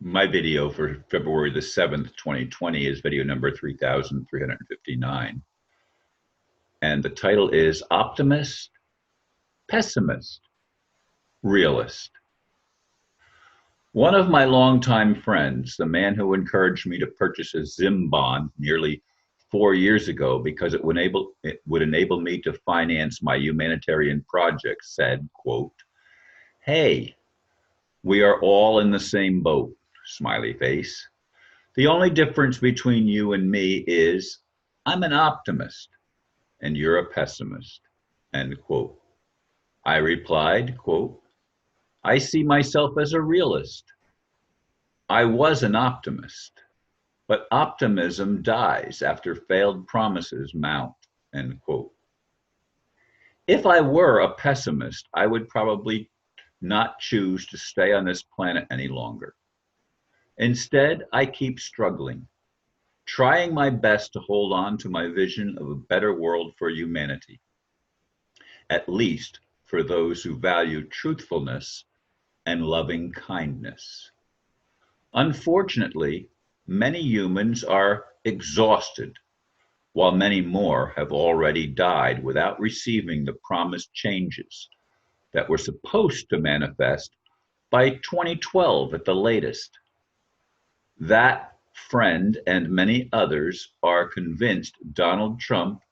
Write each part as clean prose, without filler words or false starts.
My video for February the 7th, 2020 is video number 3359. And the title is Optimist, Pessimist, Realist. One of my longtime friends, the man who encouraged me to purchase a Zim bond nearly 4 years ago because it would enable me to finance my humanitarian project, said, quote, "Hey, we are all in the same boat," smiley face. "The only difference between you and me is I'm an optimist and you're a pessimist," end quote. I replied, quote, "I see myself as a realist. I was an optimist, but optimism dies after failed promises mount," end quote. If I were a pessimist, I would probably not choose to stay on this planet any longer. Instead, I keep struggling, trying my best to hold on to my vision of a better world for humanity, at least for those who value truthfulness and loving kindness. Unfortunately, many humans are exhausted, while many more have already died without receiving the promised changes that were supposed to manifest by 2012 at the latest. That friend and many others are convinced Donald Trump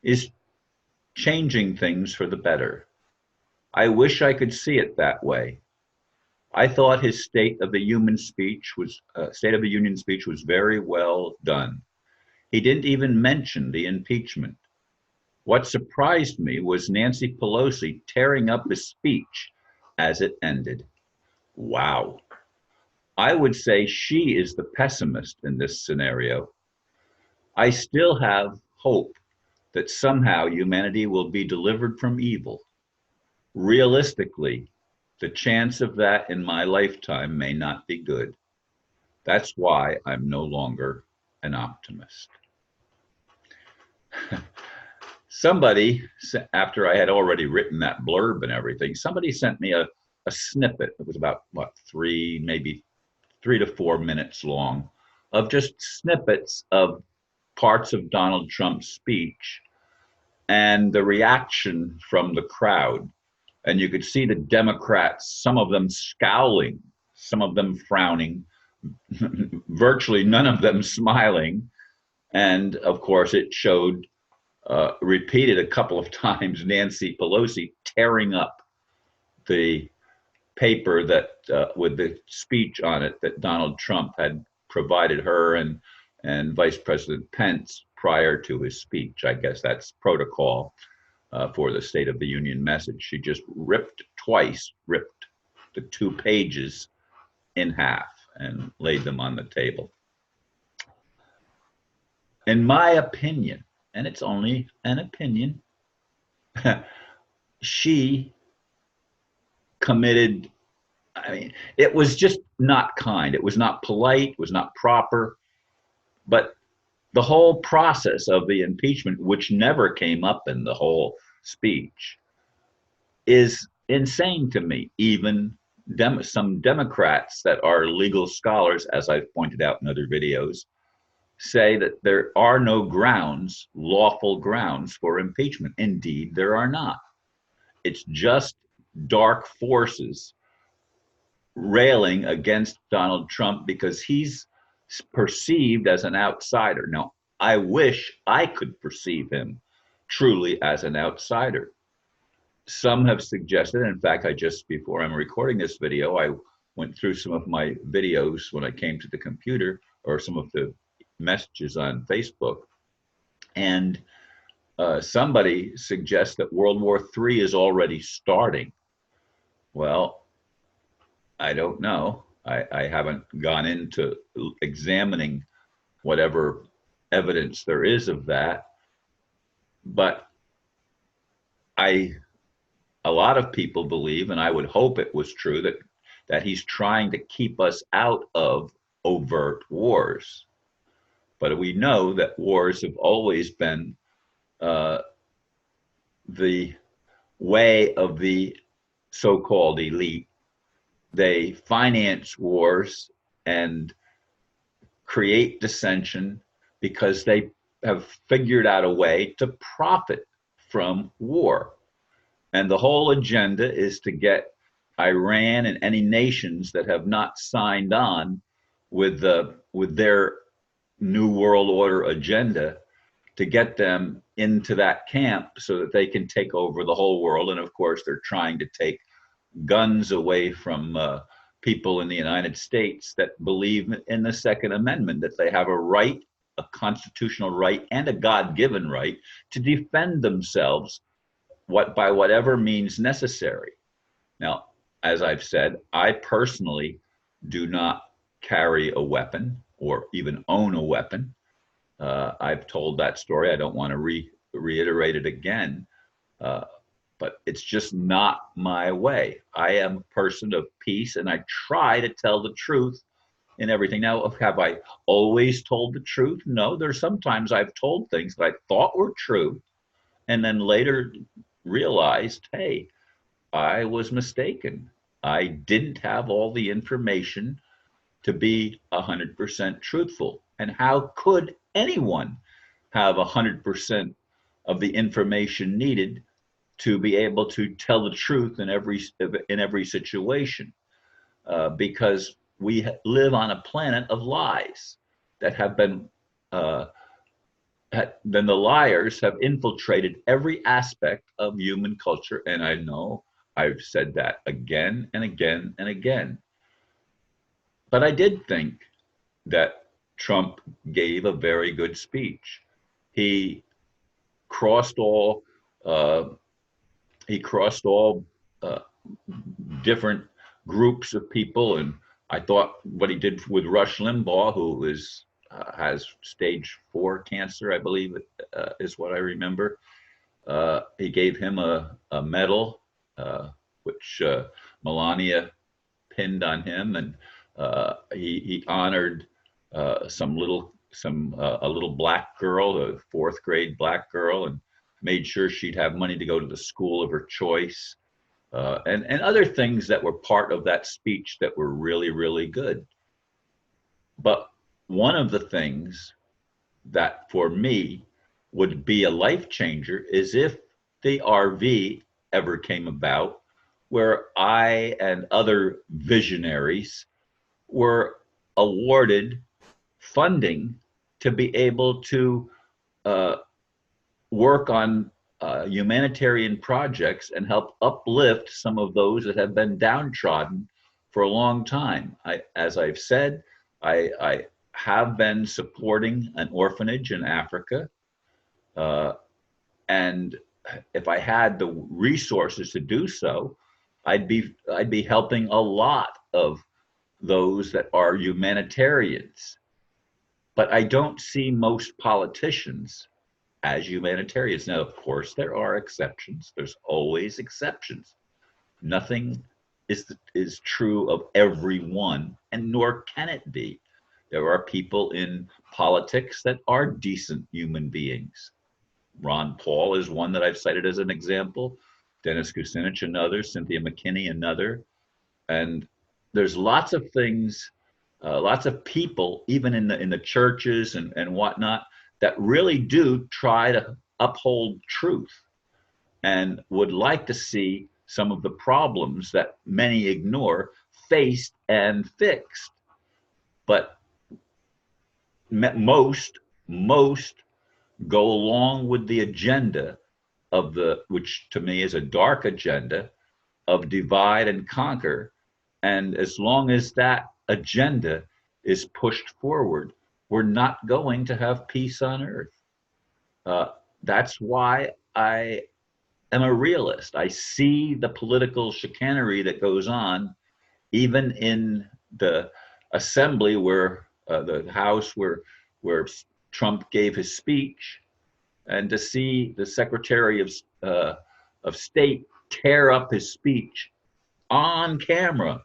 is changing things for the better. I wish I could see it that way. I thought his State of the Union speech was very well done. He didn't even mention the impeachment. What surprised me was Nancy Pelosi tearing up his speech as it ended. Wow. I would say she is the pessimist in this scenario. I still have hope that somehow humanity will be delivered from evil. Realistically, the chance of that in my lifetime may not be good. That's why I'm no longer an optimist. Somebody, after I had already written that blurb and everything, somebody sent me a snippet. It was about, maybe 3 to 4 minutes long, of just snippets of parts of Donald Trump's speech and the reaction from the crowd. And you could see the Democrats, some of them scowling, some of them frowning, virtually none of them smiling. And of course, it showed, repeated a couple of times, Nancy Pelosi tearing up the paper that with the speech on it that Donald Trump had provided her and Vice President Pence prior to his speech. I guess that's protocol for the State of the Union message. She just ripped the 2 pages in half and laid them on the table. In my opinion, and it's only an opinion, she committed, it was just not kind. It was not polite, it was not proper. But the whole process of the impeachment, which never came up in the whole speech, is insane to me. Even some Democrats that are legal scholars, as I've pointed out in other videos, say that there are no grounds, lawful grounds for impeachment. Indeed, there are not. It's just dark forces railing against Donald Trump because he's perceived as an outsider. Now, I wish I could perceive him truly as an outsider. Some have suggested, in fact, before I'm recording this video, I went through some of my videos when I came to the computer, or some of the messages on Facebook, and somebody suggests that World War III is already starting. Well, I don't know. I haven't gone into examining whatever evidence there is of that, but a lot of people believe, and I would hope it was true, that he's trying to keep us out of overt wars. But we know that wars have always been the way of the so-called elite. They finance wars and create dissension because they have figured out a way to profit from war. And the whole agenda is to get Iran and any nations that have not signed on with their New World Order agenda, to get them into that camp so that they can take over the whole world. And of course, they're trying to take guns away from people in the United States that believe in the Second Amendment, that they have a right, a constitutional right, and a God-given right to defend themselves by whatever means necessary. Now, as I've said, I personally do not carry a weapon or even own a weapon. I've told that story. I don't want to reiterate it again, but it's just not my way. I am a person of peace, and I try to tell the truth in everything. Now, have I always told the truth? No, there's sometimes I've told things that I thought were true, and then later realized, hey, I was mistaken. I didn't have all the information to be 100% truthful. And how could anyone have 100% of the information needed to be able to tell the truth in every situation? Because we live on a planet of lies that have been then the liars have infiltrated every aspect of human culture. And I know I've said that again and again and again. But I did think that Trump gave a very good speech. He crossed all uh, he crossed all uh, different groups of people, and I thought what he did with Rush Limbaugh, who has stage 4 cancer, I believe, is what I remember. He gave him a medal, which Melania pinned on him, and he honored a little black girl, a 4th grade black girl, and made sure she'd have money to go to the school of her choice, and other things that were part of that speech that were really, really good. But one of the things that for me would be a life changer is if the RV ever came about, where I and other visionaries were awarded funding to be able to uh, work on humanitarian projects and help uplift some of those that have been downtrodden for a long time. As I've said, I have been supporting an orphanage in Africa, and if I had the resources to do so, I'd be helping a lot of those that are humanitarians. But I don't see most politicians as humanitarians. Now, of course, there are exceptions. There's always exceptions. Nothing is true of everyone, and nor can it be. There are people in politics that are decent human beings. Ron Paul is one that I've cited as an example. Dennis Kucinich, another. Cynthia McKinney, another. And there's lots of things, lots of people, even in the churches and whatnot, that really do try to uphold truth and would like to see some of the problems that many ignore faced and fixed. But most go along with the agenda of which to me is a dark agenda of divide and conquer. And as long as that agenda is pushed forward, we're not going to have peace on earth. That's why I am a realist. I see the political chicanery that goes on, even in the assembly the House where Trump gave his speech, and to see the Secretary of State tear up his speech on camera,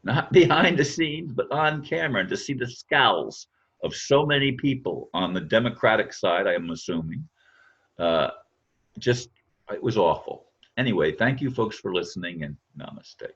not behind the scenes, but on camera, and to see the scowls of so many people on the Democratic side, I am assuming, uh, just, it was awful. Anyway, thank you folks for listening, and namaste.